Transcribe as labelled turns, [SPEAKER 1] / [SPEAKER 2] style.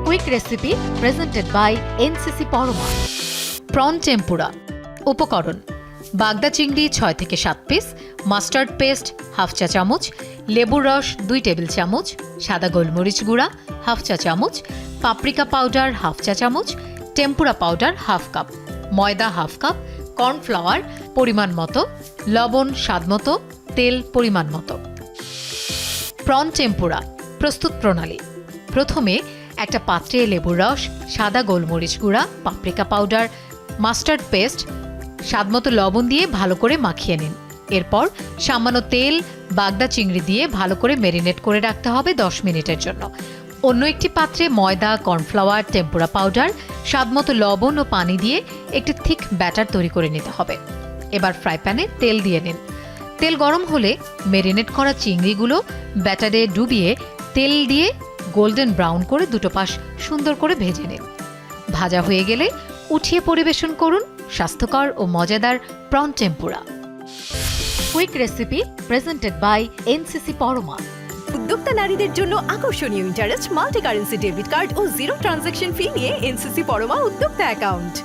[SPEAKER 1] Quick recipe presented by NCC Parama. Prawn tempura. উপকরণ: বাগদা চিংড়ি 6 থেকে 7 পিস, মাস্টার্ড পেস্ট হাফ চা চামচ, লেবুর রস 2 টেবিল চামচ, সাদা গোলমরিচ গুঁড়া হাফ চা চামচ, পাপরিকা পাউডার হাফ চা চামচ, টেম্পুরা পাউডার হাফ কাপ, ময়দা হাফ কাপ, কর্নফ্লাওয়ার পরিমাণ মতো, লবণ স্বাদমতো, তেল পরিমাণ মতো। প্রন টেম্পুরা প্রস্তুত প্রণালী: প্রথমে একটা পাত্রে লেবুর রস, সাদা গোলমরিচ গুঁড়া, পাপরিকা পাউডার, মাস্টার্ড পেস্ট, স্বাদমতো লবণ দিয়ে ভালো করে মাখিয়ে নিন। এরপর সামান্য তেল, বাগদা চিংড়ি দিয়ে ভালো করে ম্যারিনেট করে রাখতে হবে 10 মিনিটের জন্য। অন্য একটি পাত্রে ময়দা, কর্নফ্লাওয়ার, টেম্পুরা পাউডার, স্বাদমতো লবণ ও পানি দিয়ে একটি থিক ব্যাটার তৈরি করে নিতে হবে। এবার ফ্রাই প্যানে তেল দিয়ে নিন। তেল গরম হলে ম্যারিনেট করা চিংড়িগুলো ব্যাটারে ডুবিয়ে তেল দিয়ে গোল্ডেন ব্রাউন করে দুটো পাশ সুন্দর করে ভেজে নিন। ভাজা হয়ে গেলে উঠিয়ে পরিবেশন করুন স্বাস্থ্যকর ও মজাদার prawn tempura. Quick recipe presented by NCC Parama.
[SPEAKER 2] উদ্যোক্তা নারীদের জন্য আকর্ষণীয় interest, multi currency debit card ও 0 ট্রানজ্যাকশন ফি নিয়ে এনসিসি পরমা উদ্যোক্তা অ্যাকাউন্ট।